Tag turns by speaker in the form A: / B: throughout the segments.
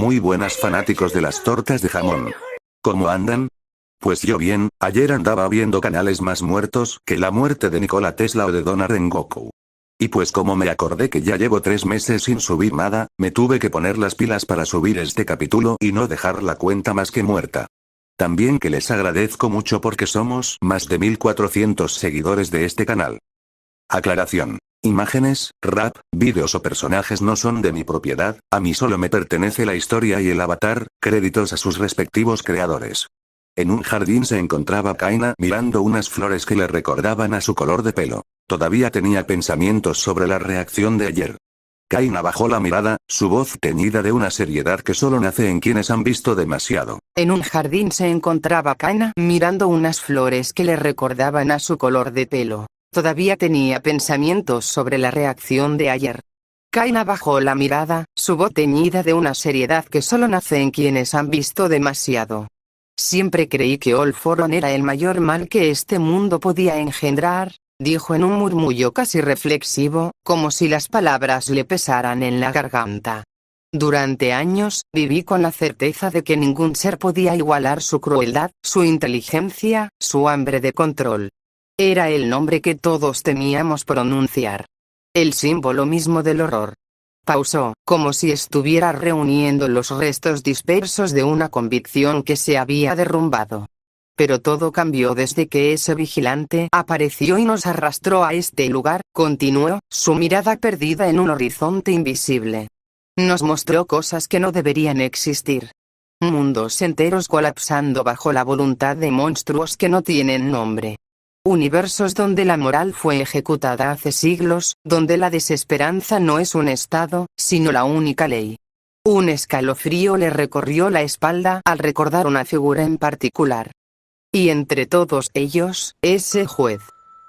A: Muy buenas fanáticos de las tortas de jamón. ¿Cómo andan? Pues yo bien, ayer andaba viendo canales más muertos que la muerte de Nikola Tesla o de Donna Rengoku. Y pues como me acordé que ya llevo 3 meses sin subir nada, me tuve que poner las pilas para subir este capítulo y no dejar la cuenta más que muerta. También que les agradezco mucho porque somos más de 1400 seguidores de este canal. Aclaración. Imágenes, rap, vídeos o personajes no son de mi propiedad, a mí solo me pertenece la historia y el avatar, créditos a sus respectivos creadores. En un jardín se encontraba Kaina mirando unas flores que le recordaban a su color de pelo. Todavía tenía pensamientos sobre la reacción de ayer. Kaina bajó la mirada, su voz teñida de una seriedad que solo nace en quienes han visto demasiado.
B: En un jardín se encontraba Kaina mirando unas flores que le recordaban a su color de pelo. Todavía tenía pensamientos sobre la reacción de ayer. Kaina bajó la mirada, su voz teñida de una seriedad que solo nace en quienes han visto demasiado. Siempre creí que All For One era el mayor mal que este mundo podía engendrar, dijo en un murmullo casi reflexivo, como si las palabras le pesaran en la garganta. Durante años, viví con la certeza de que ningún ser podía igualar su crueldad, su inteligencia, su hambre de control. Era el nombre que todos temíamos pronunciar. El símbolo mismo del horror. Pausó, como si estuviera reuniendo los restos dispersos de una convicción que se había derrumbado. Pero todo cambió desde que ese vigilante apareció y nos arrastró a este lugar, continuó, su mirada perdida en un horizonte invisible. Nos mostró cosas que no deberían existir. Mundos enteros colapsando bajo la voluntad de monstruos que no tienen nombre. Universos donde la moral fue ejecutada hace siglos, donde la desesperanza no es un estado, sino la única ley. Un escalofrío le recorrió la espalda al recordar una figura en particular. Y entre todos ellos, ese juez.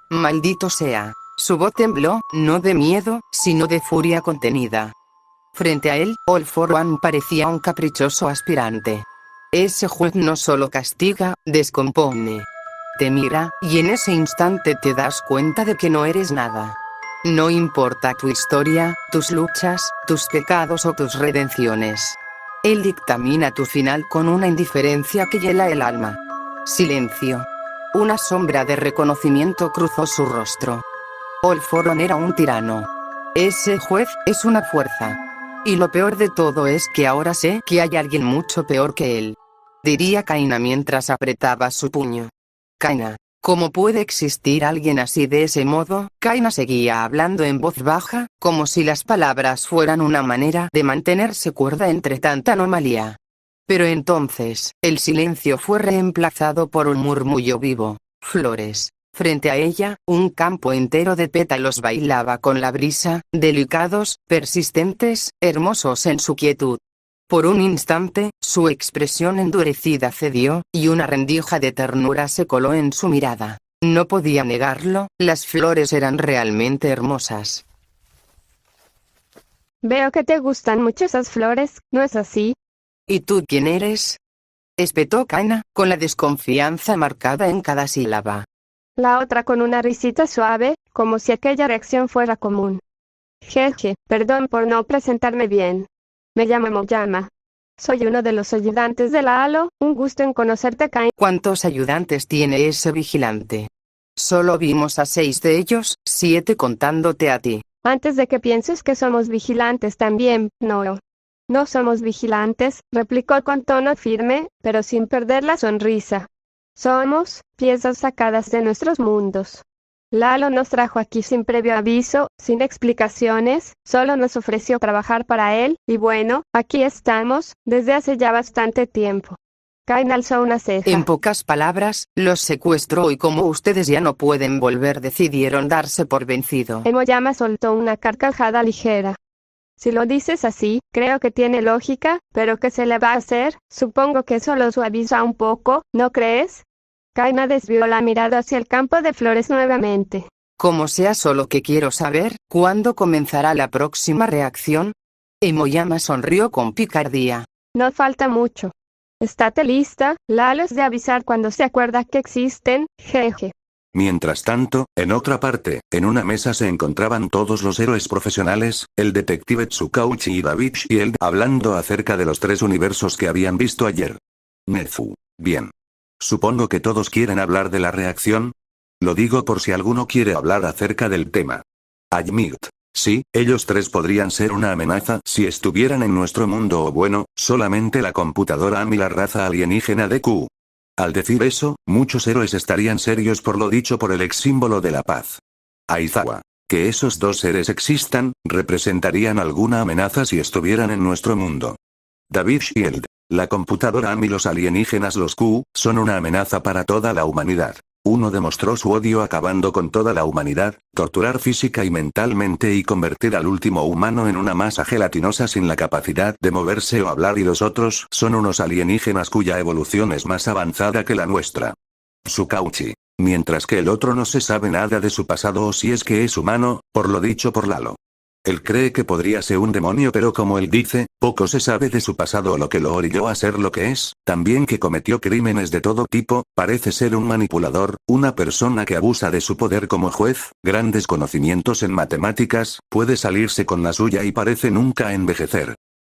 B: Maldito sea. Su voz tembló, no de miedo, sino de furia contenida. Frente a él, All For One parecía un caprichoso aspirante. Ese juez no solo castiga, descompone. Te mira, y en ese instante te das cuenta de que no eres nada. No importa tu historia, tus luchas, tus pecados o tus redenciones. Él dictamina tu final con una indiferencia que hiela el alma. Silencio. Una sombra de reconocimiento cruzó su rostro. All For One era un tirano. Ese juez es una fuerza. Y lo peor de todo es que ahora sé que hay alguien mucho peor que él. Diría Kaina mientras apretaba su puño. Kaina, ¿cómo puede existir alguien así de ese modo? Kaina seguía hablando en voz baja, como si las palabras fueran una manera de mantenerse cuerda entre tanta anomalía. Pero entonces, el silencio fue reemplazado por un murmullo vivo. Flores. Frente a ella, un campo entero de pétalos bailaba con la brisa, delicados, persistentes, hermosos en su quietud. Por un instante, su expresión endurecida cedió, y una rendija de ternura se coló en su mirada. No podía negarlo, las flores eran realmente hermosas.
C: Veo que te gustan mucho esas flores, ¿no es así?
B: ¿Y tú quién eres? Espetó Kaina, con la desconfianza marcada en cada sílaba.
C: La otra con una risita suave, como si aquella reacción fuera común. Jeje, perdón por no presentarme bien. Me llamo Moyama. Soy uno de los ayudantes de la Halo, un gusto en conocerte, Kaina.
B: ¿Cuántos ayudantes tiene ese vigilante? Solo vimos a 6 de ellos, 7 contándote a ti.
C: Antes de que pienses que somos vigilantes también, no. No somos vigilantes, replicó con tono firme, pero sin perder la sonrisa. Somos piezas sacadas de nuestros mundos. Lalo nos trajo aquí sin previo aviso, sin explicaciones, solo nos ofreció trabajar para él, y bueno, aquí estamos, desde hace ya bastante tiempo. Kaina alzó una ceja.
B: En pocas palabras, los secuestró y como ustedes ya no pueden volver decidieron darse por vencido.
C: Moyama soltó una carcajada ligera. Si lo dices así, creo que tiene lógica, pero ¿qué se le va a hacer? Supongo que eso lo suaviza un poco, ¿no crees? Kaina desvió la mirada hacia el campo de flores nuevamente.
B: Como sea, solo que quiero saber, ¿cuándo comenzará la próxima reacción? Moyama sonrió con picardía.
C: No falta mucho. Estate lista, Lalo es de avisar cuando se acuerda que existen, jeje.
A: Mientras tanto, en otra parte, en una mesa se encontraban todos los héroes profesionales, el detective Tsukauchi y David Shield, hablando acerca de los 3 universos que habían visto ayer. Nezu. Bien. Supongo que todos quieren hablar de la reacción. Lo digo por si alguno quiere hablar acerca del tema. Admit. Sí, ellos 3 podrían ser una amenaza si estuvieran en nuestro mundo o bueno, solamente la computadora AMI, la raza alienígena de Q. Al decir eso, muchos héroes estarían serios por lo dicho por el ex símbolo de la paz. Aizawa. Que esos 2 seres existan, representarían alguna amenaza si estuvieran en nuestro mundo. David Shield. La computadora AMI y los alienígenas los Q, son una amenaza para toda la humanidad. Uno demostró su odio acabando con toda la humanidad, torturar física y mentalmente y convertir al último humano en una masa gelatinosa sin la capacidad de moverse o hablar, y los otros son unos alienígenas cuya evolución es más avanzada que la nuestra. Tsukauchi. Mientras que el otro no se sabe nada de su pasado o si es que es humano, por lo dicho por Lalo. Él cree que podría ser un demonio, pero como él dice, poco se sabe de su pasado o lo que lo orilló a ser lo que es, también que cometió crímenes de todo tipo, parece ser un manipulador, una persona que abusa de su poder como juez, grandes conocimientos en matemáticas, puede salirse con la suya y parece nunca envejecer.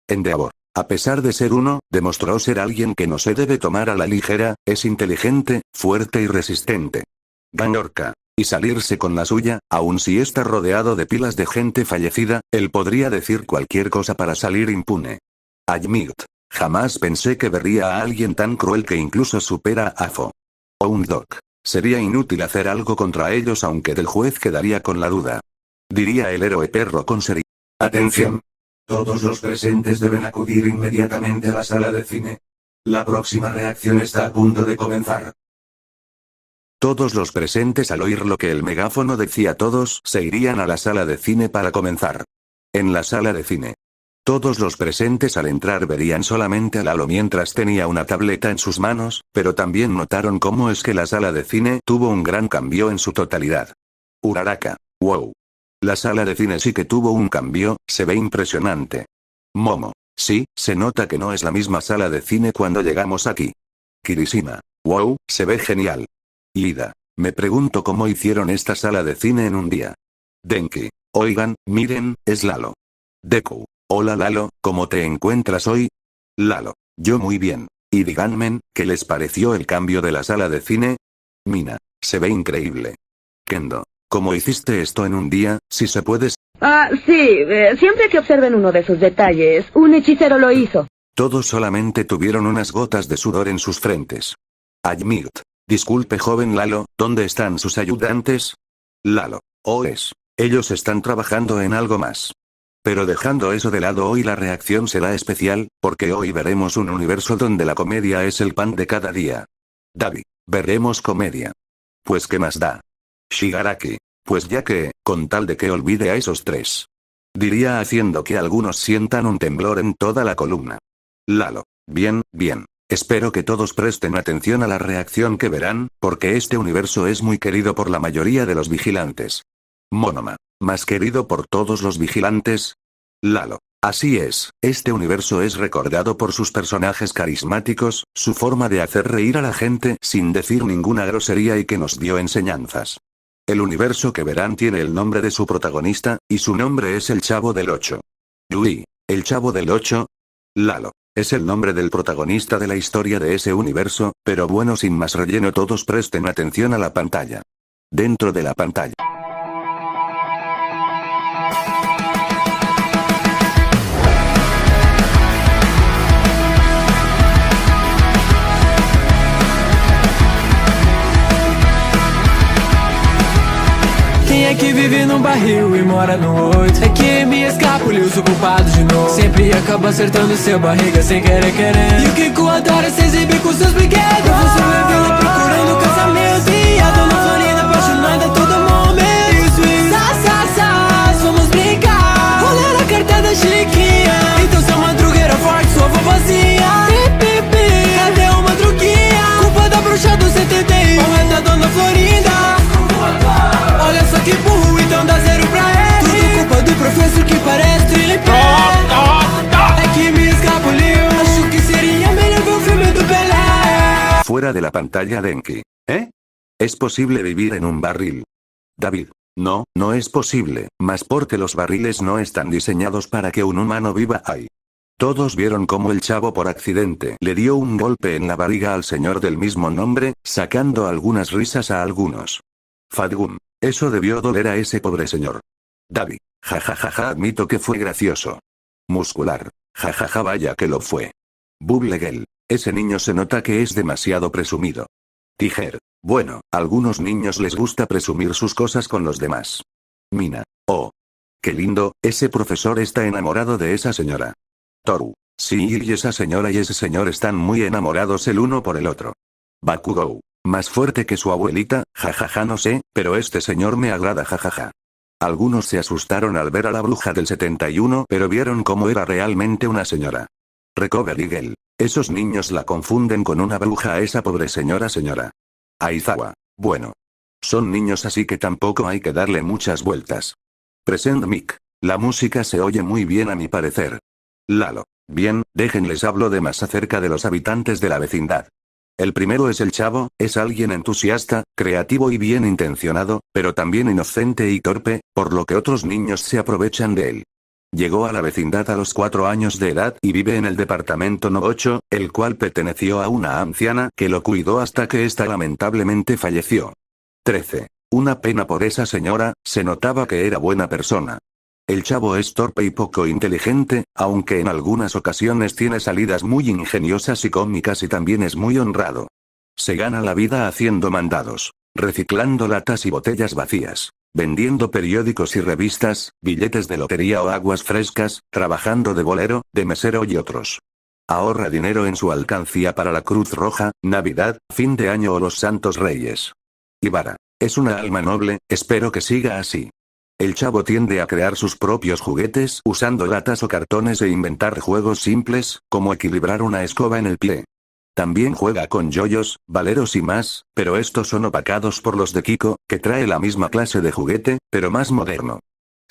A: Endeavor. A pesar de ser uno, demostró ser alguien que no se debe tomar a la ligera, es inteligente, fuerte y resistente. Ganorka. Y salirse con la suya, aun si está rodeado de pilas de gente fallecida, él podría decir cualquier cosa para salir impune. Admit. Jamás pensé que vería a alguien tan cruel que incluso supera a Afo. Oundok. Sería inútil hacer algo contra ellos, aunque del juez quedaría con la duda. Diría el héroe perro con seriedad.
D: Atención. Todos los presentes deben acudir inmediatamente a la sala de cine. La próxima reacción está a punto de comenzar.
A: Todos los presentes, al oír lo que el megáfono decía, todos se irían a la sala de cine para comenzar. En la sala de cine. Todos los presentes al entrar verían solamente a Lalo mientras tenía una tableta en sus manos, pero también notaron cómo es que la sala de cine tuvo un gran cambio en su totalidad. Uraraka. Wow. La sala de cine sí que tuvo un cambio, se ve impresionante. Momo. Sí, se nota que no es la misma sala de cine cuando llegamos aquí. Kirishima. Wow, se ve genial. Ida. Me pregunto cómo hicieron esta sala de cine en un día. Denki. Oigan, miren, es Lalo. Deku. Hola Lalo, ¿cómo te encuentras hoy? Lalo. Yo muy bien. Y díganme, ¿qué les pareció el cambio de la sala de cine? Mina. Se ve increíble. Kendo. ¿Cómo hiciste esto en un día, si se puede?
E: Sí, siempre que observen uno de esos detalles, un hechicero lo hizo.
A: Todos solamente tuvieron unas gotas de sudor en sus frentes. Admit. Disculpe joven Lalo, ¿dónde están sus ayudantes? Lalo. Ellos están trabajando en algo más. Pero dejando eso de lado, hoy la reacción será especial, porque hoy veremos un universo donde la comedia es el pan de cada día. Davi. Veremos comedia. Pues ¿qué más da? Shigaraki. Pues ya que, con tal de que olvide a esos 3. Diría haciendo que algunos sientan un temblor en toda la columna. Lalo. Bien, bien. Espero que todos presten atención a la reacción que verán, porque este universo es muy querido por la mayoría de los vigilantes. Monoma. ¿Más querido por todos los vigilantes? Lalo. Así es, este universo es recordado por sus personajes carismáticos, su forma de hacer reír a la gente sin decir ninguna grosería y que nos dio enseñanzas. El universo que verán tiene el nombre de su protagonista, y su nombre es el Chavo del 8. Yui. ¿El Chavo del 8? Lalo. Es el nombre del protagonista de la historia de ese universo, pero bueno, sin más relleno, todos presten atención a la pantalla. Dentro de la pantalla.
F: Quem é que vive num barril e mora no 8? É que me escapuliu, sou culpado de novo. Sempre acaba acertando seu barriga sem querer querendo. E o Kiko adora se exibir com seus brinquedos. Eu vou ser vila procurando casamento. E a dona Florinda apaixonada a todo momento. Isso, vamos brincar. Rolar a carta da Chiquinha. Então seu madrugueira forte, sua vovozinha. Cadê o madruguinha? Culpa da bruxa do CTD. Ou é da dona Florinda? Olha só que burro, então dá 0 pra ele. Tudo culpa do professor que parece trilipé. É que me escapuliu. Acho que seria melhor ver o filme do Pelé.
A: Fuera de la pantalla Denki. Es posible vivir en un barril. David. No, no es posible, más porque los barriles no están diseñados para que un humano viva ahí. Todos vieron cómo el chavo por accidente le dio un golpe en la barriga al señor del mismo nombre, sacando algunas risas a algunos. Fadgum. Eso debió doler a ese pobre señor. David. Jajajaja, admito que fue gracioso. Muscular. Jajaja, vaya que lo fue. Bublegel. Ese niño se nota que es demasiado presumido. Tijer. Bueno, a algunos niños les gusta presumir sus cosas con los demás. Mina. Oh. Qué lindo, ese profesor está enamorado de esa señora. Toru. Sí, y esa señora y ese señor están muy enamorados el uno por el otro. Bakugou. Más fuerte que su abuelita, jajaja no sé, pero este señor me agrada jajaja. Algunos se asustaron al ver a la bruja del 71, pero vieron cómo era realmente una señora. Recover Eagle. Esos niños la confunden con una bruja a esa pobre señora. Aizawa. Bueno. Son niños así que tampoco hay que darle muchas vueltas. Present Mic. La música se oye muy bien a mi parecer. Lalo. Bien, déjenles hablo de más acerca de los habitantes de la vecindad. El primero es el chavo, es alguien entusiasta, creativo y bien intencionado, pero también inocente y torpe, por lo que otros niños se aprovechan de él. Llegó a la vecindad a los 4 años de edad y vive en el departamento No 8, el cual perteneció a una anciana que lo cuidó hasta que ésta lamentablemente falleció. 13. Una pena por esa señora, se notaba que era buena persona. El chavo es torpe y poco inteligente, aunque en algunas ocasiones tiene salidas muy ingeniosas y cómicas y también es muy honrado. Se gana la vida haciendo mandados, reciclando latas y botellas vacías, vendiendo periódicos y revistas, billetes de lotería o aguas frescas, trabajando de bolero, de mesero y otros. Ahorra dinero en su alcancía para la Cruz Roja, Navidad, fin de año o los Santos Reyes. Ibarra. Es una alma noble, espero que siga así. El chavo tiende a crear sus propios juguetes usando latas o cartones e inventar juegos simples, como equilibrar una escoba en el pie. También juega con yoyos, valeros y más, pero estos son opacados por los de Kiko, que trae la misma clase de juguete, pero más moderno.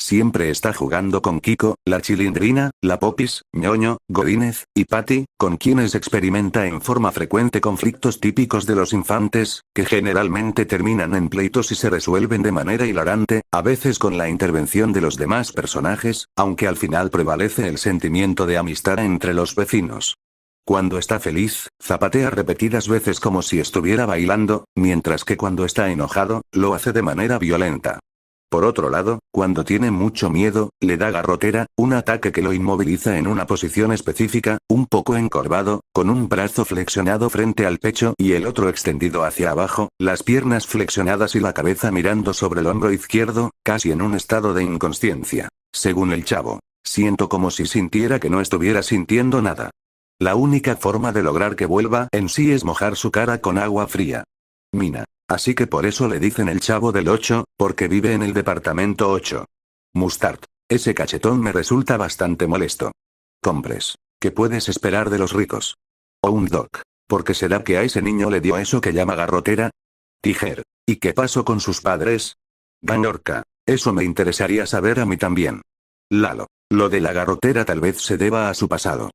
A: Siempre está jugando con Kiko, la Chilindrina, la Popis, Ñoño, Godínez, y Patty, con quienes experimenta en forma frecuente conflictos típicos de los infantes, que generalmente terminan en pleitos y se resuelven de manera hilarante, a veces con la intervención de los demás personajes, aunque al final prevalece el sentimiento de amistad entre los vecinos. Cuando está feliz, zapatea repetidas veces como si estuviera bailando, mientras que cuando está enojado, lo hace de manera violenta. Por otro lado, cuando tiene mucho miedo, le da garrotera, un ataque que lo inmoviliza en una posición específica, un poco encorvado, con un brazo flexionado frente al pecho y el otro extendido hacia abajo, las piernas flexionadas y la cabeza mirando sobre el hombro izquierdo, casi en un estado de inconsciencia. Según el chavo, siento como si sintiera que no estuviera sintiendo nada. La única forma de lograr que vuelva en sí es mojar su cara con agua fría. Mina. Así que por eso le dicen el chavo del 8, porque vive en el departamento 8. Mustard. Ese cachetón me resulta bastante molesto. Compres. ¿Qué puedes esperar de los ricos? Dog. ¿Por qué será que a ese niño le dio eso que llama garrotera? Tijer. ¿Y qué pasó con sus padres? Ganorca. Eso me interesaría saber a mí también. Lalo. Lo de la garrotera tal vez se deba a su pasado.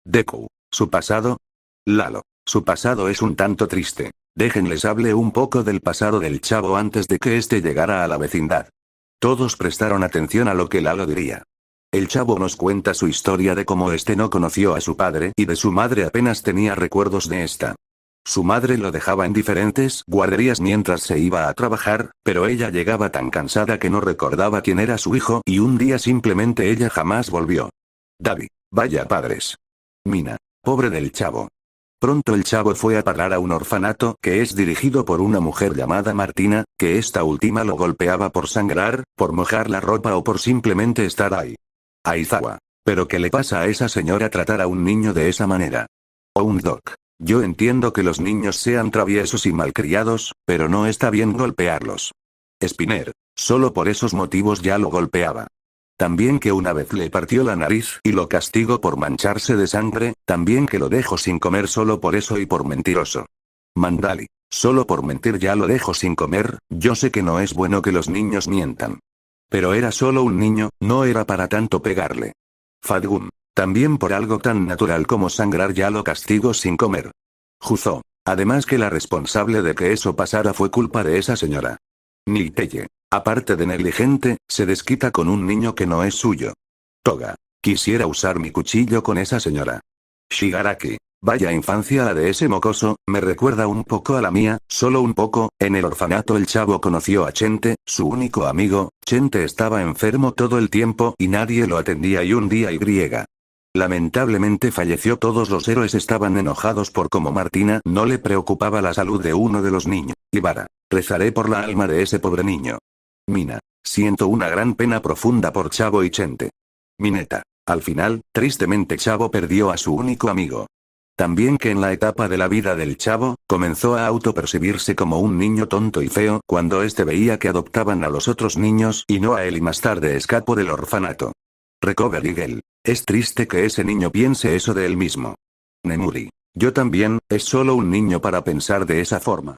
A: Deku. ¿Su pasado? Lalo. Su pasado es un tanto triste. Déjenles hable un poco del pasado del chavo antes de que éste llegara a la vecindad. Todos prestaron atención a lo que Lalo diría. El chavo nos cuenta su historia de cómo éste no conoció a su padre y de su madre apenas tenía recuerdos de esta. Su madre lo dejaba en diferentes guarderías mientras se iba a trabajar, pero ella llegaba tan cansada que no recordaba quién era su hijo y un día simplemente ella jamás volvió. David. Vaya padres. Mina. Pobre del chavo. Pronto el chavo fue a parar a un orfanato que es dirigido por una mujer llamada Martina, que esta última lo golpeaba por sangrar, por mojar la ropa o por simplemente estar ahí. Aizawa. ¿Pero qué le pasa a esa señora tratar a un niño de esa manera? Dog. Yo entiendo que los niños sean traviesos y malcriados, pero no está bien golpearlos. Spinner. Solo por esos motivos ya lo golpeaba. También que una vez le partió la nariz y lo castigó por mancharse de sangre, también que lo dejó sin comer solo por eso y por mentiroso. Mandali. Solo por mentir ya lo dejo sin comer, yo sé que no es bueno que los niños mientan. Pero era solo un niño, no era para tanto pegarle. Fadgum. También por algo tan natural como sangrar ya lo castigo sin comer. Juzó. Además que la responsable de que eso pasara fue culpa de esa señora. Niteye. Aparte de negligente, se desquita con un niño que no es suyo. Toga. Quisiera usar mi cuchillo con esa señora. Shigaraki. Vaya infancia la de ese mocoso, me recuerda un poco a la mía, solo un poco. En el orfanato el chavo conoció a Chente, su único amigo. Chente estaba enfermo todo el tiempo y nadie lo atendía y un día lamentablemente falleció. Todos los héroes estaban enojados por cómo Martina no le preocupaba la salud de uno de los niños. Ibara. Rezaré por la alma de ese pobre niño. Mina. Siento una gran pena profunda por Chavo y Chente. Mineta. Al final, tristemente Chavo perdió a su único amigo. También que en la etapa de la vida del Chavo, comenzó a autopercibirse como un niño tonto y feo cuando este veía que adoptaban a los otros niños y no a él y más tarde escapó del orfanato. Recover Eagle. Es triste que ese niño piense eso de él mismo. Nemuri. Yo también, es solo un niño para pensar de esa forma.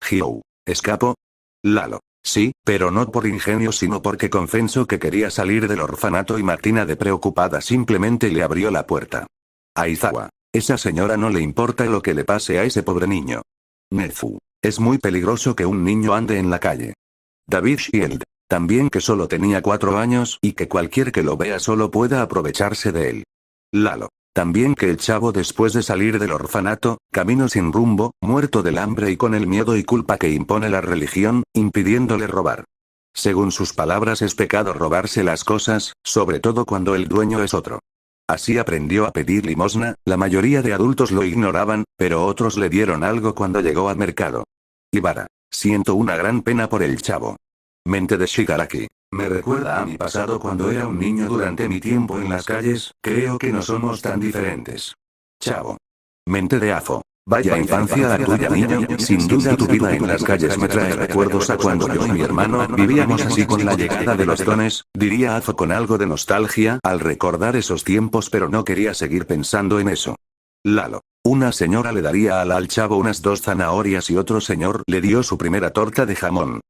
A: Hyou. ¿Escapo? Lalo. Sí, pero no por ingenio sino porque confesó que quería salir del orfanato y Martina de preocupada simplemente le abrió la puerta. Aizawa. Esa señora no le importa lo que le pase a ese pobre niño. Nezu. Es muy peligroso que un niño ande en la calle. David Shield. También que solo tenía 4 años y que cualquier que lo vea solo pueda aprovecharse de él. Lalo. También que el chavo después de salir del orfanato, camino sin rumbo, muerto del hambre y con el miedo y culpa que impone la religión, impidiéndole robar. Según sus palabras es pecado robarse las cosas, sobre todo cuando el dueño es otro. Así aprendió a pedir limosna, la mayoría de adultos lo ignoraban, pero otros le dieron algo cuando llegó al mercado. Ibara. Siento una gran pena por el chavo. Mente de Shigaraki. Me recuerda a mi pasado cuando era un niño durante mi tiempo en las calles, creo que no somos tan diferentes. Chavo. Mente de Afo. Vaya infancia la tuya niño, sin duda tu vida en las calles me trae recuerdos a cuando yo y mi hermano vivíamos así con la llegada de los dones, diría Afo con algo de nostalgia al recordar esos tiempos pero no quería seguir pensando en eso. Lalo. Una señora le daría al chavo unas 2 zanahorias y otro señor le dio su primera torta de jamón.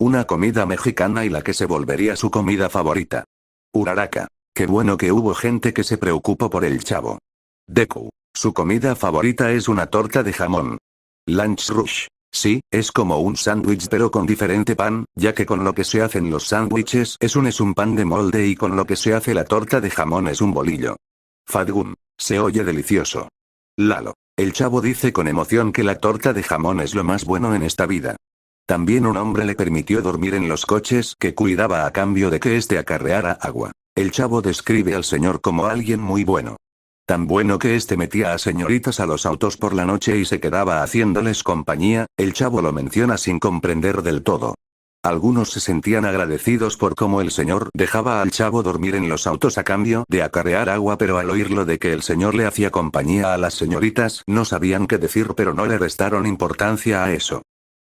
A: Una comida mexicana y la que se volvería su comida favorita. Uraraka. Qué bueno que hubo gente que se preocupó por el chavo. Deku. Su comida favorita es una torta de jamón. Lunch Rush. Sí, es como un sándwich pero con diferente pan, ya que con lo que se hacen los sándwiches es un pan de molde y con lo que se hace la torta de jamón es un bolillo. Fadgun. Se oye delicioso. Lalo. El chavo dice con emoción que la torta de jamón es lo más bueno en esta vida. También un hombre le permitió dormir en los coches que cuidaba a cambio de que éste acarreara agua. El chavo describe al señor como alguien muy bueno. Tan bueno que éste metía a señoritas a los autos por la noche y se quedaba haciéndoles compañía, el chavo lo menciona sin comprender del todo. Algunos se sentían agradecidos por cómo el señor dejaba al chavo dormir en los autos a cambio de acarrear agua, pero al oírlo de que el señor le hacía compañía a las señoritas no sabían qué decir pero no le restaron importancia a eso.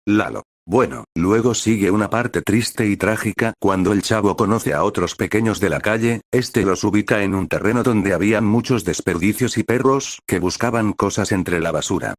A: Lalo. Bueno, luego sigue una parte triste y trágica cuando el chavo conoce a otros pequeños de la calle, este los ubica en un terreno donde habían muchos desperdicios y perros que buscaban cosas entre la basura.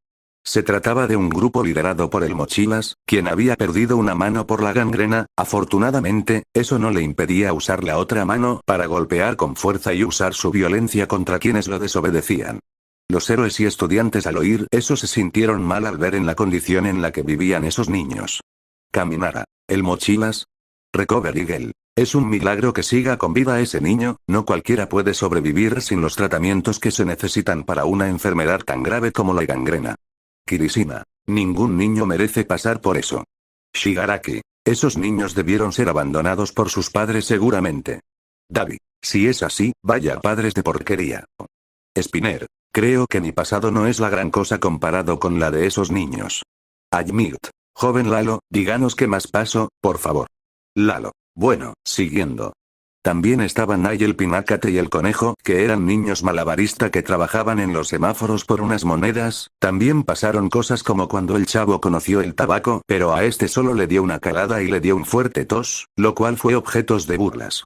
A: Se trataba de un grupo liderado por el Mochilas, quien había perdido una mano por la gangrena, afortunadamente, eso no le impedía usar la otra mano para golpear con fuerza y usar su violencia contra quienes lo desobedecían. Los héroes y estudiantes al oír eso se sintieron mal al ver en la condición en la que vivían esos niños. Caminara. ¿El Mochilas? Recover Eagle. Es un milagro que siga con vida ese niño, no cualquiera puede sobrevivir sin los tratamientos que se necesitan para una enfermedad tan grave como la gangrena. Kirishima. Ningún niño merece pasar por eso. Shigaraki. Esos niños debieron ser abandonados por sus padres seguramente. Davi. Si es así, vaya padres de porquería. Spinner. Creo que mi pasado no es la gran cosa comparado con la de esos niños. Admit. Joven Lalo, díganos qué más pasó, por favor. Lalo. Bueno, siguiendo. También estaban Nigel Pinacate y el conejo, que eran niños malabarista que trabajaban en los semáforos por unas monedas. También pasaron cosas como cuando el chavo conoció el tabaco, pero a este solo le dio una calada y le dio un fuerte tos, lo cual fue objetos de burlas.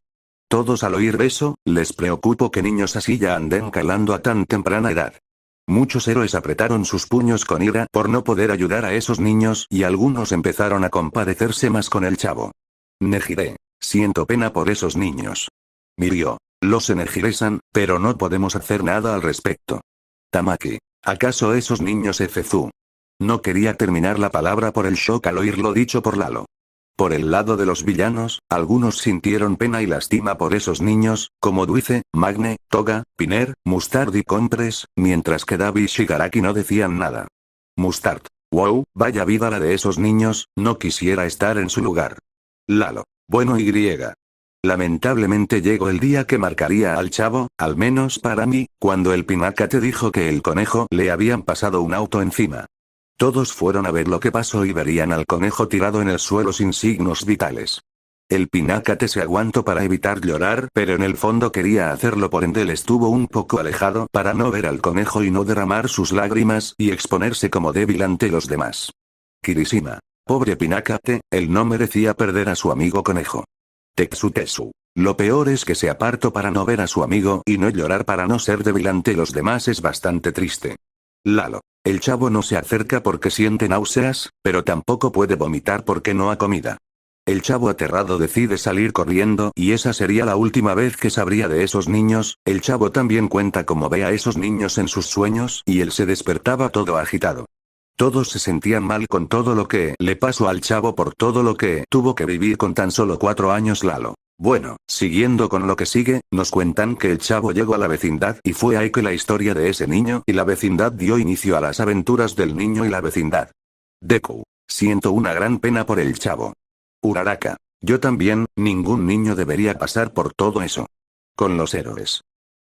A: Todos al oír eso, les preocupó que niños así ya anden calando a tan temprana edad. Muchos héroes apretaron sus puños con ira por no poder ayudar a esos niños y algunos empezaron a compadecerse más con el chavo. Nejire. Siento pena por esos niños. Mirio. Los energizan, pero no podemos hacer nada al respecto. Tamaki. ¿Acaso esos niños Fzu? No quería terminar la palabra por el shock al oír lo dicho por Lalo. Por el lado de los villanos, algunos sintieron pena y lástima por esos niños, como Duice, Magne, Toga, Piner, Mustard y Compress, mientras que Davi y Shigaraki no decían nada. Mustard. Wow, vaya vida la de esos niños, no quisiera estar en su lugar. Lalo. Bueno y griega. Lamentablemente llegó el día que marcaría al chavo, al menos para mí, cuando el Pinacate dijo que el conejo le habían pasado un auto encima. Todos fueron a ver lo que pasó y verían al conejo tirado en el suelo sin signos vitales. El Pinacate se aguantó para evitar llorar, pero en el fondo quería hacerlo, por ende él estuvo un poco alejado para no ver al conejo y no derramar sus lágrimas y exponerse como débil ante los demás. Kirishima. Pobre Pinacate, él no merecía perder a su amigo conejo. Tetsu. Lo peor es que se apartó para no ver a su amigo y no llorar para no ser débil ante los demás es bastante triste. Lalo. El chavo no se acerca porque siente náuseas, pero tampoco puede vomitar porque no ha comida. El chavo aterrado decide salir corriendo y esa sería la última vez que sabría de esos niños. El chavo también cuenta cómo ve a esos niños en sus sueños y él se despertaba todo agitado. Todos se sentían mal con todo lo que le pasó al chavo por todo lo que tuvo que vivir con tan solo 4 años Lalo. Bueno, siguiendo con lo que sigue, nos cuentan que el chavo llegó a la vecindad y fue ahí que la historia de ese niño y la vecindad dio inicio a las aventuras del niño y la vecindad. Deku. Siento una gran pena por el chavo. Uraraka. Yo también, ningún niño debería pasar por todo eso. Con los héroes.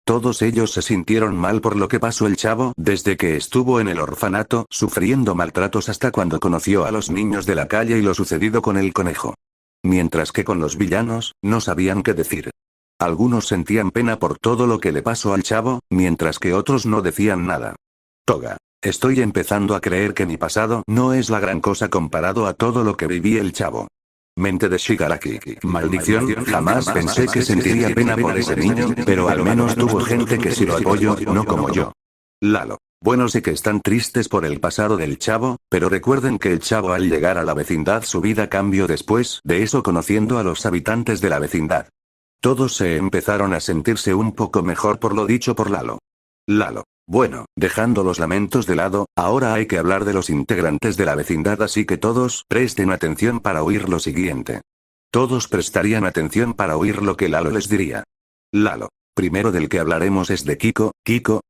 A: Todos ellos se sintieron mal por lo que pasó el chavo desde que estuvo en el orfanato sufriendo maltratos hasta cuando conoció a los niños de la calle y lo sucedido con el conejo. Mientras que con los villanos, no sabían qué decir. Algunos sentían pena por todo lo que le pasó al chavo, mientras que otros no decían nada. Toga. Estoy empezando a creer que mi pasado no es la gran cosa comparado a todo lo que viví el chavo. Mente de Shigaraki. Maldición, jamás pensé que sentiría pena por ese niño, pero al menos tuvo gente que sí lo apoyó, no como yo. Lalo. Bueno, sé que están tristes por el pasado del chavo, pero recuerden que el chavo al llegar a la vecindad su vida cambió después de eso conociendo a los habitantes de la vecindad. Todos se empezaron a sentirse un poco mejor por lo dicho por Lalo. Lalo. Bueno, dejando los lamentos de lado, ahora hay que hablar de los integrantes de la vecindad, así que todos presten atención para oír lo siguiente. Todos prestarían atención para oír lo que Lalo les diría. Lalo. Primero del que hablaremos es de Kiko,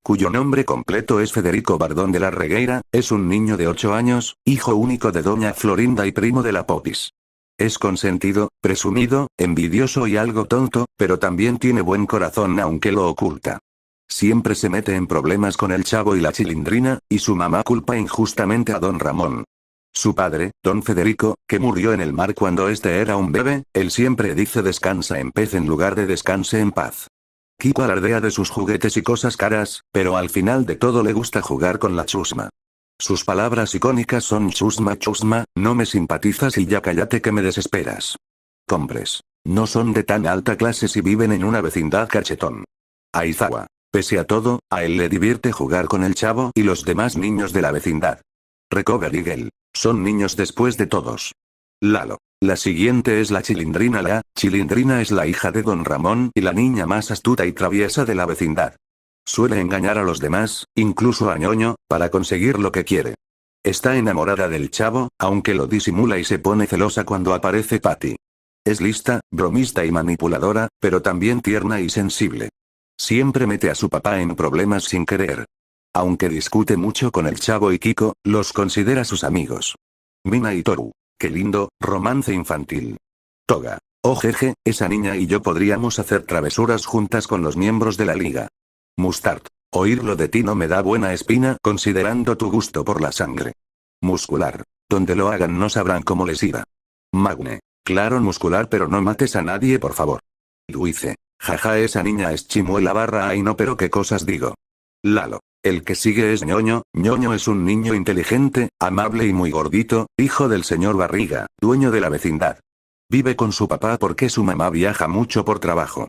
A: cuyo nombre completo es Federico Bardón de la Regueira, es un niño de 8 años, hijo único de Doña Florinda y primo de la Popis. Es consentido, presumido, envidioso y algo tonto, pero también tiene buen corazón aunque lo oculta. Siempre se mete en problemas con el chavo y la chilindrina, y su mamá culpa injustamente a don Ramón. Su padre, don Federico, que murió en el mar cuando este era un bebé, él siempre dice descansa en pez en lugar de descanse en paz. Kiko alardea de sus juguetes y cosas caras, pero al final de todo le gusta jugar con la chusma. Sus palabras icónicas son chusma, no me simpatizas y ya cállate que me desesperas. Compres. No son de tan alta clase si viven en una vecindad cachetón. Aizawa. Pese a todo, a él le divierte jugar con el chavo y los demás niños de la vecindad. Recover Eagle. Son niños después de todos. Lalo. La siguiente es la chilindrina. La chilindrina es la hija de don Ramón y la niña más astuta y traviesa de la vecindad. Suele engañar a los demás, incluso a Ñoño, para conseguir lo que quiere. Está enamorada del chavo, aunque lo disimula y se pone celosa cuando aparece Patty. Es lista, bromista y manipuladora, pero también tierna y sensible. Siempre mete a su papá en problemas sin querer. Aunque discute mucho con el chavo y Kiko, los considera sus amigos. Mina y Toru. Qué lindo, romance infantil. Toga. Oh jeje, esa niña y yo podríamos hacer travesuras juntas con los miembros de la liga. Mustard. Oírlo de ti no me da buena espina considerando tu gusto por la sangre. Muscular. Donde lo hagan no sabrán cómo les irá. Magne. Claro, muscular, pero no mates a nadie por favor. Luice. Jaja, esa niña es chimuela barra ay no, pero qué cosas digo. Lalo. El que sigue es Ñoño. Ñoño es un niño inteligente, amable y muy gordito, hijo del señor Barriga, dueño de la vecindad. Vive con su papá porque su mamá viaja mucho por trabajo.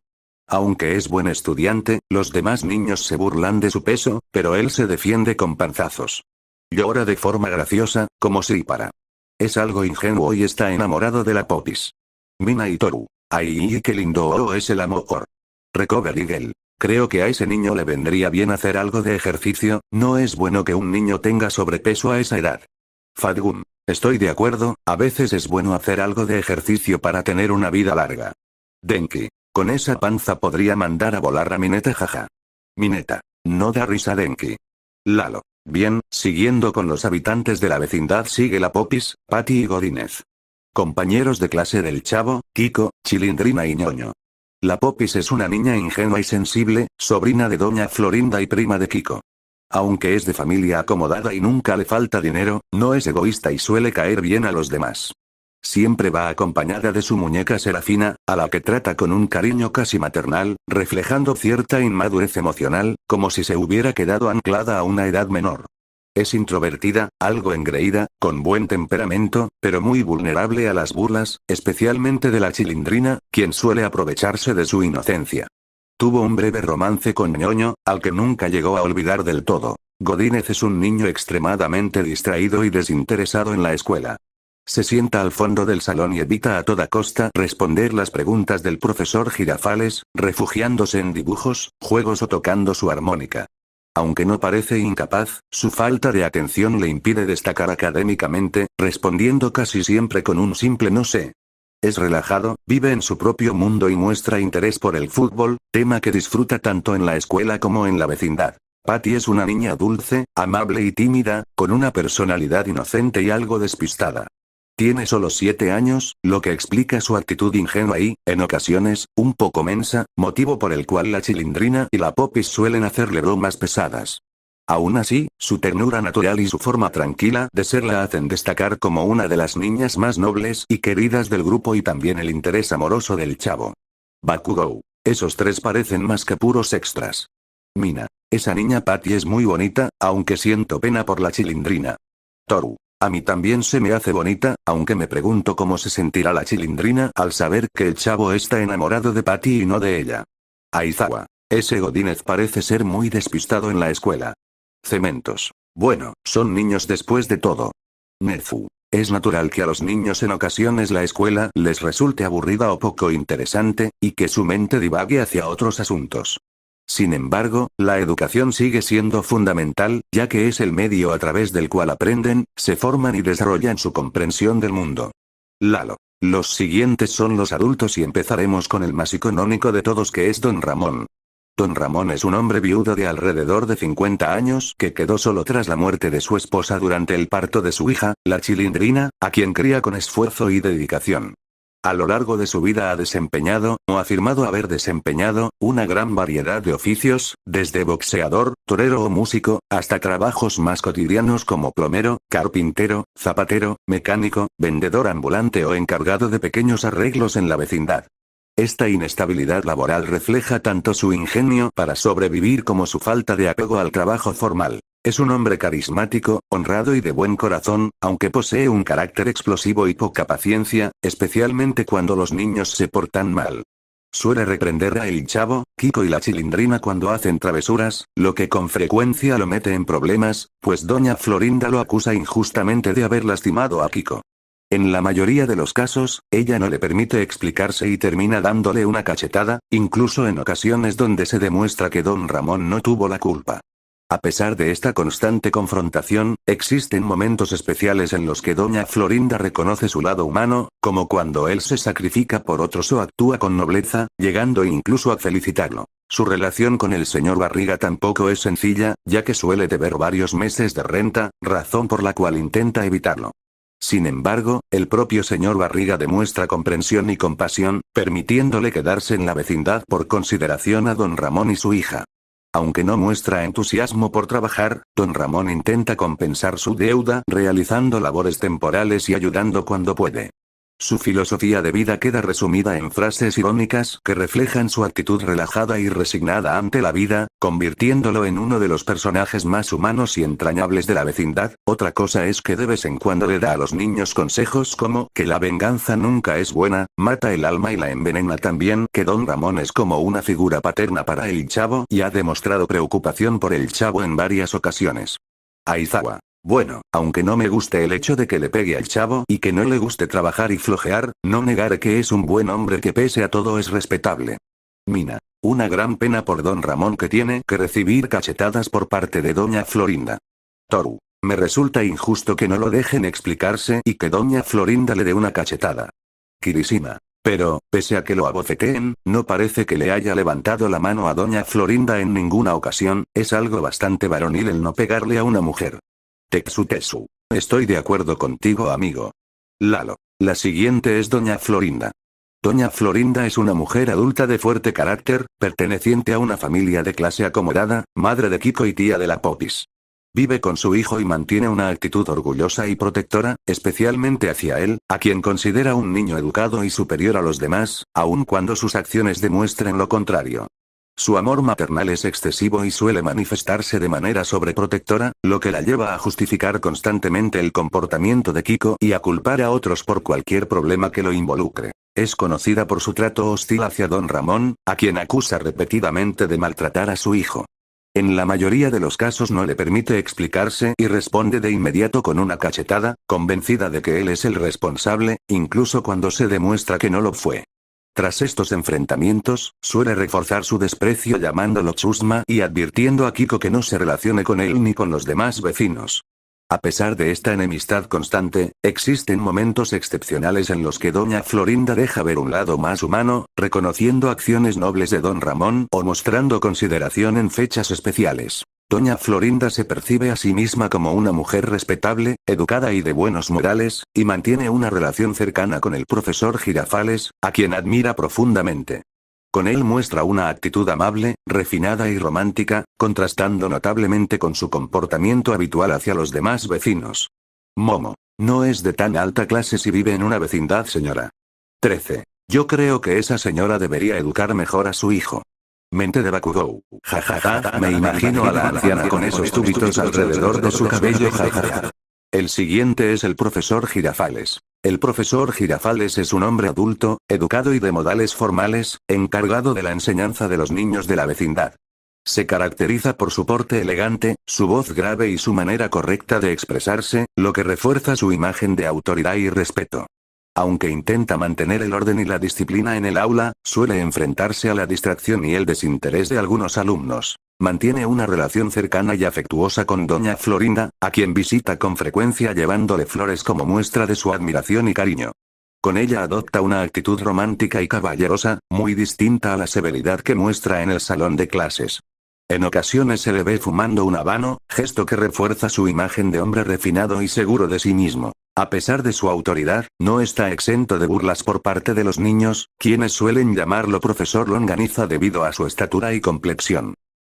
A: Aunque es buen estudiante, los demás niños se burlan de su peso, pero él se defiende con panzazos. Llora de forma graciosa, como si para. Es algo ingenuo y está enamorado de la Popis. Mina y Toru. Ay, qué lindo es el amor. Recover Eagle. Creo que a ese niño le vendría bien hacer algo de ejercicio, no es bueno que un niño tenga sobrepeso a esa edad. Fatgum. Estoy de acuerdo, a veces es bueno hacer algo de ejercicio para tener una vida larga. Denki. Con esa panza podría mandar a volar a Mineta, jaja. Mineta. No da risa Denki. Lalo. Bien, siguiendo con los habitantes de la vecindad sigue la Popis, Patty y Godínez. Compañeros de clase del Chavo, Kiko, Chilindrina y Ñoño. La Popis es una niña ingenua y sensible, sobrina de Doña Florinda y prima de Kiko. Aunque es de familia acomodada y nunca le falta dinero, no es egoísta y suele caer bien a los demás. Siempre va acompañada de su muñeca Serafina, a la que trata con un cariño casi maternal, reflejando cierta inmadurez emocional, como si se hubiera quedado anclada a una edad menor. Es introvertida, algo engreída, con buen temperamento, pero muy vulnerable a las burlas, especialmente de la Chilindrina, quien suele aprovecharse de su inocencia. Tuvo un breve romance con Ñoño, al que nunca llegó a olvidar del todo. Godínez es un niño extremadamente distraído y desinteresado en la escuela. Se sienta al fondo del salón y evita a toda costa responder las preguntas del profesor Girafales, refugiándose en dibujos, juegos o tocando su armónica. Aunque no parece incapaz, su falta de atención le impide destacar académicamente, respondiendo casi siempre con un simple no sé. Es relajado, vive en su propio mundo y muestra interés por el fútbol, tema que disfruta tanto en la escuela como en la vecindad. Patty es una niña dulce, amable y tímida, con una personalidad inocente y algo despistada. Tiene solo 7 años, lo que explica su actitud ingenua y, en ocasiones, un poco mensa, motivo por el cual la Chilindrina y la Popis suelen hacerle bromas pesadas. Aún así, su ternura natural y su forma tranquila de ser la hacen destacar como una de las niñas más nobles y queridas del grupo y también el interés amoroso del Chavo. Bakugou. Esos tres parecen más que puros extras. Mina. Esa niña Patty es muy bonita, aunque siento pena por la Chilindrina. Toru. A mí también se me hace bonita, aunque me pregunto cómo se sentirá la Chilindrina al saber que el Chavo está enamorado de Patty y no de ella. Aizawa. Ese Godínez parece ser muy despistado en la escuela. Cementos. Bueno, son niños después de todo. Nezu. Es natural que a los niños en ocasiones la escuela les resulte aburrida o poco interesante, y que su mente divague hacia otros asuntos. Sin embargo, la educación sigue siendo fundamental, ya que es el medio a través del cual aprenden, se forman y desarrollan su comprensión del mundo. Lalo. Los siguientes son los adultos y empezaremos con el más icónico de todos, que es Don Ramón. Don Ramón es un hombre viudo de alrededor de 50 años que quedó solo tras la muerte de su esposa durante el parto de su hija, la Chilindrina, a quien cría con esfuerzo y dedicación. A lo largo de su vida ha desempeñado, o afirmado haber desempeñado, una gran variedad de oficios, desde boxeador, torero o músico, hasta trabajos más cotidianos como plomero, carpintero, zapatero, mecánico, vendedor ambulante o encargado de pequeños arreglos en la vecindad. Esta inestabilidad laboral refleja tanto su ingenio para sobrevivir como su falta de apego al trabajo formal. Es un hombre carismático, honrado y de buen corazón, aunque posee un carácter explosivo y poca paciencia, especialmente cuando los niños se portan mal. Suele reprender a el Chavo, Kiko y la Chilindrina cuando hacen travesuras, lo que con frecuencia lo mete en problemas, pues Doña Florinda lo acusa injustamente de haber lastimado a Kiko. En la mayoría de los casos, ella no le permite explicarse y termina dándole una cachetada, incluso en ocasiones donde se demuestra que Don Ramón no tuvo la culpa. A pesar de esta constante confrontación, existen momentos especiales en los que Doña Florinda reconoce su lado humano, como cuando él se sacrifica por otros o actúa con nobleza, llegando incluso a felicitarlo. Su relación con el señor Barriga tampoco es sencilla, ya que suele deber varios meses de renta, razón por la cual intenta evitarlo. Sin embargo, el propio señor Barriga demuestra comprensión y compasión, permitiéndole quedarse en la vecindad por consideración a Don Ramón y su hija. Aunque no muestra entusiasmo por trabajar, Don Ramón intenta compensar su deuda realizando labores temporales y ayudando cuando puede. Su filosofía de vida queda resumida en frases irónicas que reflejan su actitud relajada y resignada ante la vida, convirtiéndolo en uno de los personajes más humanos y entrañables de la vecindad. Otra cosa es que de vez en cuando le da a los niños consejos como que la venganza nunca es buena, mata el alma y la envenena también, que Don Ramón es como una figura paterna para el Chavo y ha demostrado preocupación por el Chavo en varias ocasiones. Aizawa. Bueno, aunque no me guste el hecho de que le pegue al Chavo y que no le guste trabajar y flojear, no negaré que es un buen hombre que pese a todo es respetable. Mina. Una gran pena por don Ramón, que tiene que recibir cachetadas por parte de doña Florinda. Toru. Me resulta injusto que no lo dejen explicarse y que doña Florinda le dé una cachetada. Kirishima. Pero, pese a que lo abofeteen, no parece que le haya levantado la mano a doña Florinda en ninguna ocasión. Es algo bastante varonil el no pegarle a una mujer. Tetsu. Estoy de acuerdo contigo, amigo. Lalo. La siguiente es doña Florinda. Doña Florinda es una mujer adulta de fuerte carácter, perteneciente a una familia de clase acomodada, madre de Kiko y tía de la Popis. Vive con su hijo y mantiene una actitud orgullosa y protectora, especialmente hacia él, a quien considera un niño educado y superior a los demás, aun cuando sus acciones demuestren lo contrario. Su amor maternal es excesivo y suele manifestarse de manera sobreprotectora, lo que la lleva a justificar constantemente el comportamiento de Kiko y a culpar a otros por cualquier problema que lo involucre. Es conocida por su trato hostil hacia don Ramón, a quien acusa repetidamente de maltratar a su hijo. En la mayoría de los casos no le permite explicarse y responde de inmediato con una cachetada, convencida de que él es el responsable, incluso cuando se demuestra que no lo fue. Tras estos enfrentamientos, suele reforzar su desprecio llamándolo chusma y advirtiendo a Kiko que no se relacione con él ni con los demás vecinos. A pesar de esta enemistad constante, existen momentos excepcionales en los que doña Florinda deja ver un lado más humano, reconociendo acciones nobles de don Ramón o mostrando consideración en fechas especiales. Doña Florinda se percibe a sí misma como una mujer respetable, educada y de buenos modales, y mantiene una relación cercana con el profesor Girafales, a quien admira profundamente. Con él muestra una actitud amable, refinada y romántica, contrastando notablemente con su comportamiento habitual hacia los demás vecinos. Momo. No es de tan alta clase si vive en una vecindad, señora. 13. Yo creo que esa señora debería educar mejor a su hijo. Mente de Bakugou. Jajaja, me imagino a la anciana con esos túbitos alrededor de su cabello, jajaja. El siguiente es el profesor Girafales. El profesor Girafales es un hombre adulto, educado y de modales formales, encargado de la enseñanza de los niños de la vecindad. Se caracteriza por su porte elegante, su voz grave y su manera correcta de expresarse, lo que refuerza su imagen de autoridad y respeto. Aunque intenta mantener el orden y la disciplina en el aula, suele enfrentarse a la distracción y el desinterés de algunos alumnos. Mantiene una relación cercana y afectuosa con doña Florinda, a quien visita con frecuencia llevándole flores como muestra de su admiración y cariño. Con ella adopta una actitud romántica y caballerosa, muy distinta a la severidad que muestra en el salón de clases. En ocasiones se le ve fumando un habano, gesto que refuerza su imagen de hombre refinado y seguro de sí mismo. A pesar de su autoridad, no está exento de burlas por parte de los niños, quienes suelen llamarlo profesor Longaniza debido a su estatura y complexión.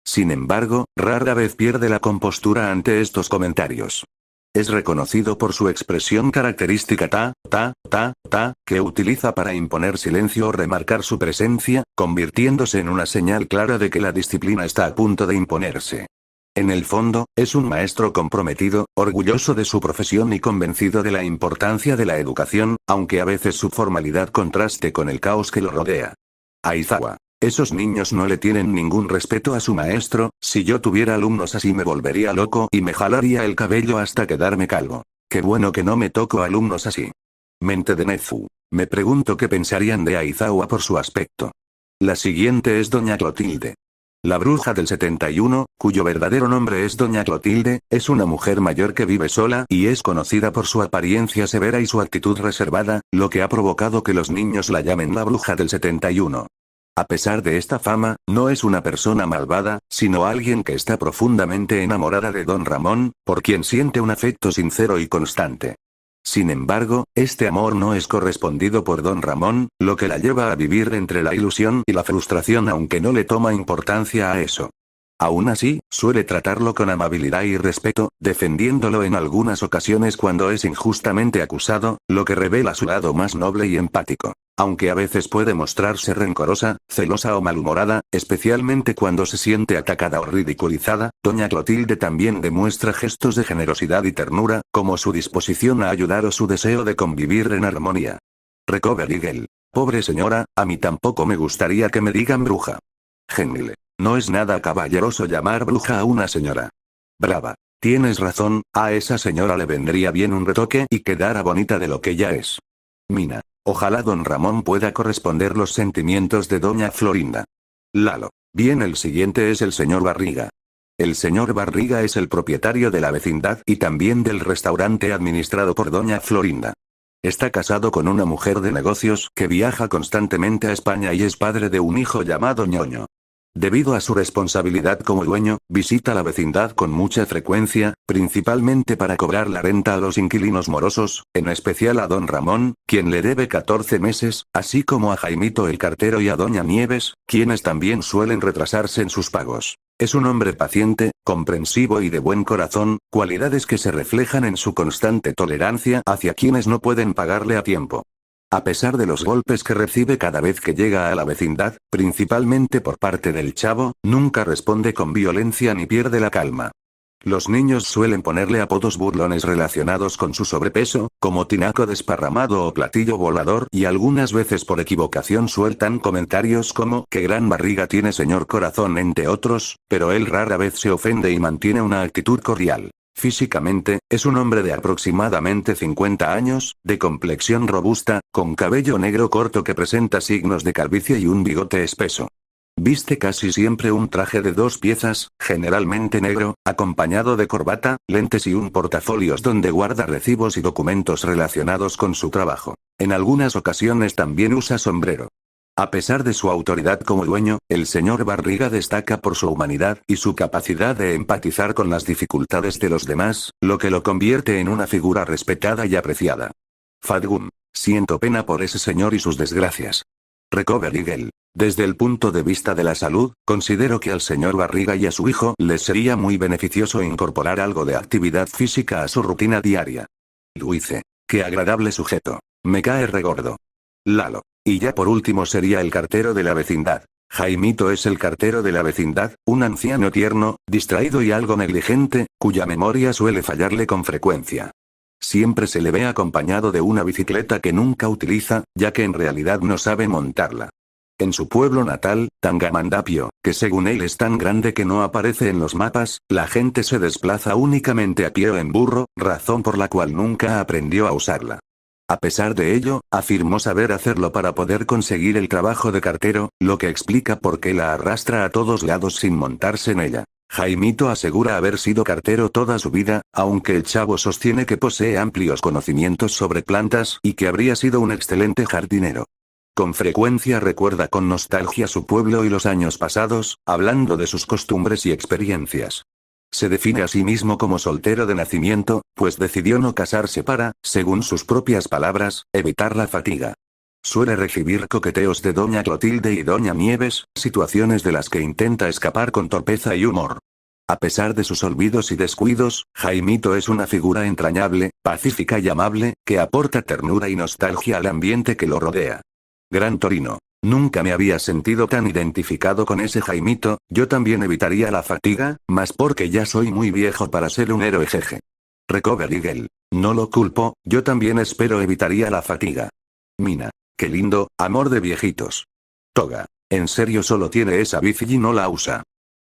A: Sin embargo, rara vez pierde la compostura ante estos comentarios. Es reconocido por su expresión característica que utiliza para imponer silencio o remarcar su presencia, convirtiéndose en una señal clara de que la disciplina está a punto de imponerse. En el fondo, es un maestro comprometido, orgulloso de su profesión y convencido de la importancia de la educación, aunque a veces su formalidad contraste con el caos que lo rodea. Aizawa. Esos niños no le tienen ningún respeto a su maestro. Si yo tuviera alumnos así me volvería loco y me jalaría el cabello hasta quedarme calvo. Qué bueno que no me toco alumnos así. Mente de Nezu. Me pregunto qué pensarían de Aizawa por su aspecto. La siguiente es doña Clotilde. La bruja del 71, cuyo verdadero nombre es doña Clotilde, es una mujer mayor que vive sola y es conocida por su apariencia severa y su actitud reservada, lo que ha provocado que los niños la llamen la bruja del 71. A pesar de esta fama, no es una persona malvada, sino alguien que está profundamente enamorada de don Ramón, por quien siente un afecto sincero y constante. Sin embargo, este amor no es correspondido por don Ramón, lo que la lleva a vivir entre la ilusión y la frustración, aunque no le toma importancia a eso. Aún así, suele tratarlo con amabilidad y respeto, defendiéndolo en algunas ocasiones cuando es injustamente acusado, lo que revela su lado más noble y empático. Aunque a veces puede mostrarse rencorosa, celosa o malhumorada, especialmente cuando se siente atacada o ridiculizada, doña Clotilde también demuestra gestos de generosidad y ternura, como su disposición a ayudar o su deseo de convivir en armonía. Recover Eagle. Pobre señora, a mí tampoco me gustaría que me digan bruja. Genile. No es nada caballeroso llamar bruja a una señora. Brava. Tienes razón, a esa señora le vendría bien un retoque y quedara bonita de lo que ya es. Mina. Ojalá don Ramón pueda corresponder los sentimientos de doña Florinda. Lalo. Bien, el siguiente es el señor Barriga. El señor Barriga es el propietario de la vecindad y también del restaurante administrado por doña Florinda. Está casado con una mujer de negocios que viaja constantemente a España y es padre de un hijo llamado Ñoño. Debido a su responsabilidad como dueño, visita la vecindad con mucha frecuencia, principalmente para cobrar la renta a los inquilinos morosos, en especial a don Ramón, quien le debe 14 meses, así como a Jaimito el cartero y a doña Nieves, quienes también suelen retrasarse en sus pagos. Es un hombre paciente, comprensivo y de buen corazón, cualidades que se reflejan en su constante tolerancia hacia quienes no pueden pagarle a tiempo. A pesar de los golpes que recibe cada vez que llega a la vecindad, principalmente por parte del chavo, nunca responde con violencia ni pierde la calma. Los niños suelen ponerle apodos burlones relacionados con su sobrepeso, como tinaco desparramado o platillo volador, y algunas veces por equivocación sueltan comentarios como «qué gran barriga tiene señor corazón» entre otros, pero él rara vez se ofende y mantiene una actitud cordial. Físicamente, es un hombre de aproximadamente 50 años, de complexión robusta, con cabello negro corto que presenta signos de calvicie y un bigote espeso. Viste casi siempre un traje de 2 piezas, generalmente negro, acompañado de corbata, lentes y un portafolios donde guarda recibos y documentos relacionados con su trabajo. En algunas ocasiones también usa sombrero. A pesar de su autoridad como dueño, el señor Barriga destaca por su humanidad y su capacidad de empatizar con las dificultades de los demás, lo que lo convierte en una figura respetada y apreciada. Fadgum. Siento pena por ese señor y sus desgracias. Recover Eagle. Desde el punto de vista de la salud, considero que al señor Barriga y a su hijo les sería muy beneficioso incorporar algo de actividad física a su rutina diaria. Luice. Qué agradable sujeto. Me cae regordo. Lalo. Y ya por último sería el cartero de la vecindad. Jaimito es el cartero de la vecindad, un anciano tierno, distraído y algo negligente, cuya memoria suele fallarle con frecuencia. Siempre se le ve acompañado de una bicicleta que nunca utiliza, ya que en realidad no sabe montarla. En su pueblo natal, Tangamandapio, que según él es tan grande que no aparece en los mapas, la gente se desplaza únicamente a pie o en burro, razón por la cual nunca aprendió a usarla. A pesar de ello, afirmó saber hacerlo para poder conseguir el trabajo de cartero, lo que explica por qué la arrastra a todos lados sin montarse en ella. Jaimito asegura haber sido cartero toda su vida, aunque el chavo sostiene que posee amplios conocimientos sobre plantas y que habría sido un excelente jardinero. Con frecuencia recuerda con nostalgia su pueblo y los años pasados, hablando de sus costumbres y experiencias. Se define a sí mismo como soltero de nacimiento, pues decidió no casarse para, según sus propias palabras, evitar la fatiga. Suele recibir coqueteos de doña Clotilde y doña Nieves, situaciones de las que intenta escapar con torpeza y humor. A pesar de sus olvidos y descuidos, Jaimito es una figura entrañable, pacífica y amable, que aporta ternura y nostalgia al ambiente que lo rodea. Gran Torino. Nunca me había sentido tan identificado con ese Jaimito, yo también evitaría la fatiga, más porque ya soy muy viejo para ser un héroe jeje. Recover Eagle. No lo culpo, yo también espero evitaría la fatiga. Mina. Qué lindo, amor de viejitos. Toga. En serio solo tiene esa bici y no la usa.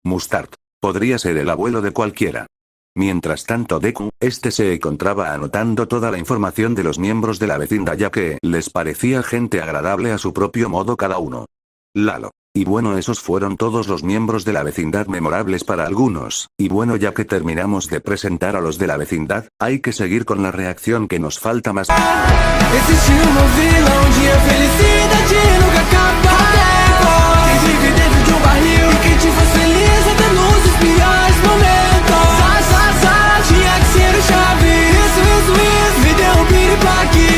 A: Mustard. Podría ser el abuelo de cualquiera. Mientras tanto Deku, se encontraba anotando toda la información de los miembros de la vecindad ya que les parecía gente agradable a su propio modo cada uno. Lalo. Y bueno, esos fueron todos los miembros de la vecindad memorables para algunos, y bueno, ya que terminamos de presentar a los de la vecindad, hay que seguir con la reacción que nos falta más.
F: Existe uma vila onde a felicidade nunca acaba. Quem vive dentro de barril e quem te faz feliz até nos piores momentos. Tinha que ser o chave, isso, me deu piripaque.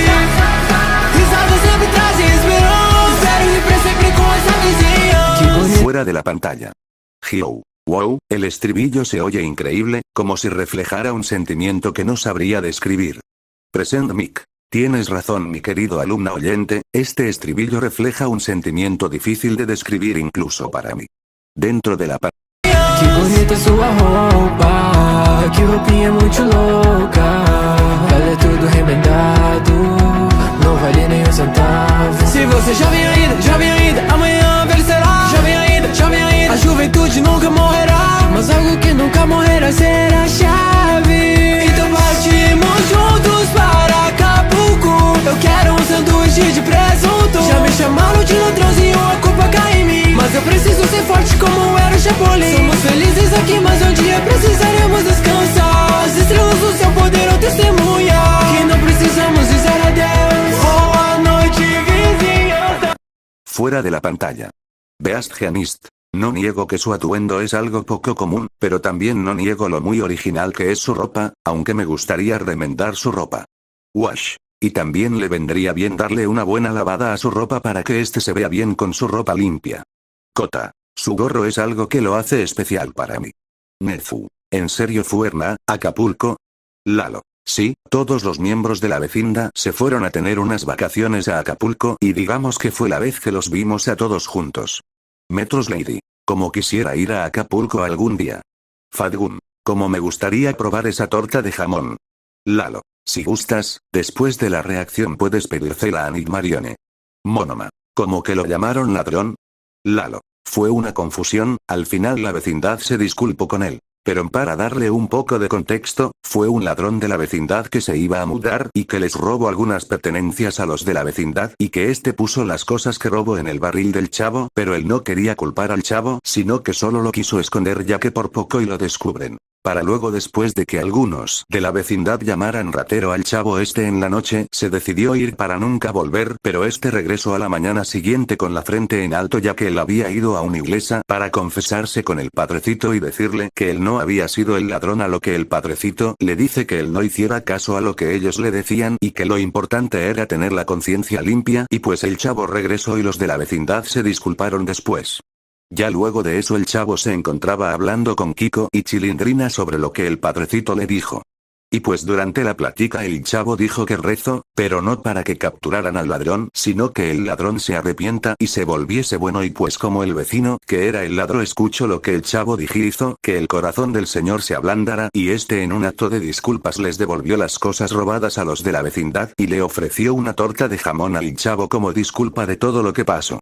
F: Risadas sempre trazem esperança. Espero ir sempre com essa vizinha.
A: Fuera de la pantalla. Hio. Wow, el estribillo se oye increíble, como si reflejara un sentimiento que no sabría describir. Present mic. Tienes razón mi querido alumna oyente, este estribillo refleja un sentimiento difícil de describir incluso para mí. Dentro de la pantalla.
F: Que bonita sua roupa, que roupinha muito louca. Ela é tudo remendado, não vale nem um centavo. Se você jovem ainda, amanhã velho será. Jovem ainda, a juventude nunca morrerá. Mas algo que nunca morrerá será a chave. Então partimos juntos para Acapulco. Eu quero um sanduíche de presunto. Já me chamaram de ladrãozinho, a culpa cai em mim. Mas eu preciso ser
A: Fuera de la pantalla. Beast Geanist. No niego que su atuendo es algo poco común, pero también no niego lo muy original que es su ropa, aunque me gustaría remendar su ropa. Wash. Y también le vendría bien darle una buena lavada a su ropa para que éste se vea bien con su ropa limpia. Kota. Su gorro es algo que lo hace especial para mí. Nezu. ¿En serio Fuerna, Acapulco? Lalo. Sí, todos los miembros de la vecindad se fueron a tener unas vacaciones a Acapulco y digamos que fue la vez que los vimos a todos juntos. Metros Lady. Como quisiera ir a Acapulco algún día. Fadgun. Como me gustaría probar esa torta de jamón. Lalo. Si gustas, después de la reacción puedes pedírsela a Nigmarione. Monoma. ¿Cómo que lo llamaron ladrón? Lalo. Fue una confusión, al final la vecindad se disculpó con él. Pero para darle un poco de contexto, fue un ladrón de la vecindad que se iba a mudar y que les robó algunas pertenencias a los de la vecindad y que este puso las cosas que robó en el barril del chavo, pero él no quería culpar al chavo, sino que solo lo quiso esconder ya que por poco y lo descubren. Para luego después de que algunos de la vecindad llamaran ratero al chavo en la noche, se decidió ir para nunca volver, pero regresó a la mañana siguiente con la frente en alto ya que él había ido a una iglesia para confesarse con el padrecito y decirle que él no había sido el ladrón, a lo que el padrecito le dice que él no hiciera caso a lo que ellos le decían y que lo importante era tener la conciencia limpia y pues el chavo regresó y los de la vecindad se disculparon después. Ya luego de eso el chavo se encontraba hablando con Kiko y Chilindrina sobre lo que el padrecito le dijo. Y pues durante la plática el chavo dijo que rezó, pero no para que capturaran al ladrón, sino que el ladrón se arrepienta y se volviese bueno y pues como el vecino, que era el ladrón, escuchó lo que el chavo dijo, hizo que el corazón del señor se ablandara y en un acto de disculpas les devolvió las cosas robadas a los de la vecindad y le ofreció una torta de jamón al chavo como disculpa de todo lo que pasó.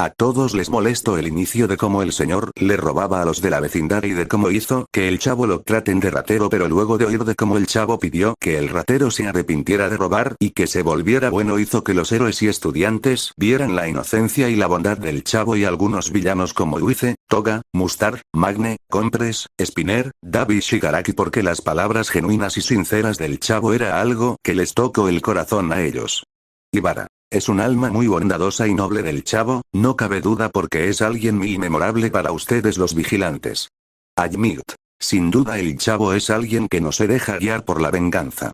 A: A todos les molestó el inicio de cómo el señor le robaba a los de la vecindad y de cómo hizo que el chavo lo traten de ratero, pero luego de oír de cómo el chavo pidió que el ratero se arrepintiera de robar y que se volviera bueno, hizo que los héroes y estudiantes vieran la inocencia y la bondad del chavo y algunos villanos como Luice, Toga, Mustar, Magne, Compres, Spinner, Davi y Shigaraki, porque las palabras genuinas y sinceras del chavo era algo que les tocó el corazón a ellos. Ibarra. Es un alma muy bondadosa y noble del chavo, no cabe duda porque es alguien muy memorable para ustedes los vigilantes. Admit. Sin duda el chavo es alguien que no se deja guiar por la venganza.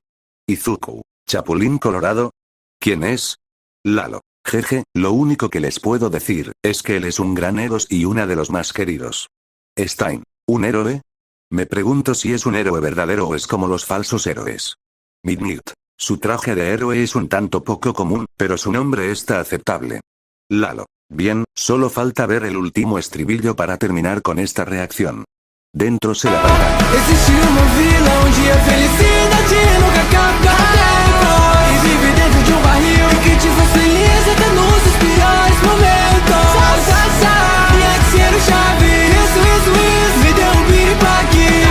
A: Izuku. Chapulín Colorado. ¿Quién es? Lalo. Jeje, lo único que les puedo decir es que él es un gran héroe y uno de los más queridos. Stein. ¿Un héroe? Me pregunto si es un héroe verdadero o es como los falsos héroes. Midnight. Su traje de héroe es un tanto poco común, pero su nombre está aceptable. Lalo. Bien, solo falta ver el último estribillo para terminar con esta reacción. Dentro se la pantalla.
F: Existe uma vila onde a felicidade nunca acaba. E vive dentro de barril que te faz feliz até nos piores momentos. Dinheiro chave, isso, me deu piripaque.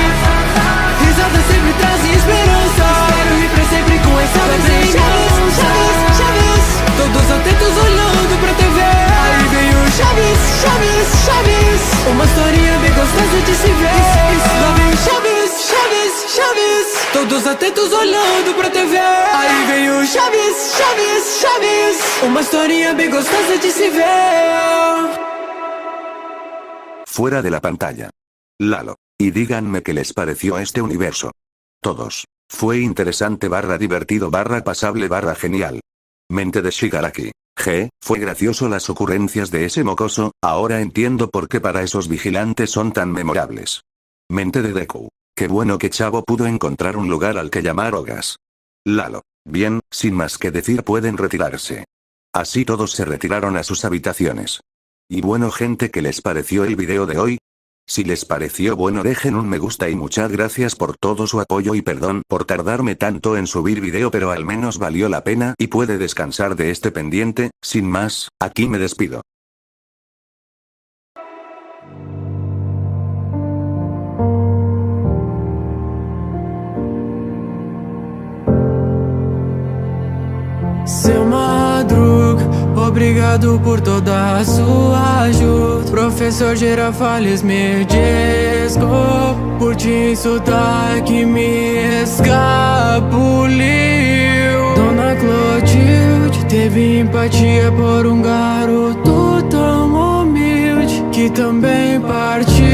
F: Risada sempre traz esperança. Quero rir pra sempre com essa Chaves. Todos atentos olhando pra TV. Aí veio Chaves. Uma historinha bem gostosa de se ver. Lá vem Chaves. Todos atentos olhando pra TV. Aí veio Chaves. Uma historinha bem gostosa de se ver.
A: Fuera de la pantalla. Lalo. Y díganme qué les pareció este universo. Todos. Fue interesante / divertido / pasable / genial. Mente de Shigaraki. Fue gracioso las ocurrencias de ese mocoso, ahora entiendo por qué para esos vigilantes son tan memorables. Mente de Deku. Qué bueno que Chavo pudo encontrar un lugar al que llamar hogas. Lalo. Bien, sin más que decir pueden retirarse. Así todos se retiraron a sus habitaciones. Y bueno gente, ¿qué les pareció el video de hoy? Si les pareció bueno dejen un me gusta y muchas gracias por todo su apoyo y perdón por tardarme tanto en subir video, pero al menos valió la pena y puede descansar de este pendiente. Sin más, aquí me despido.
F: Seu Madruga, obrigado por toda a sua ajuda. Professor Girafales, me desculpa por te insultar que me escapuliu. Dona Clotilde teve empatia por um garoto que também partiu.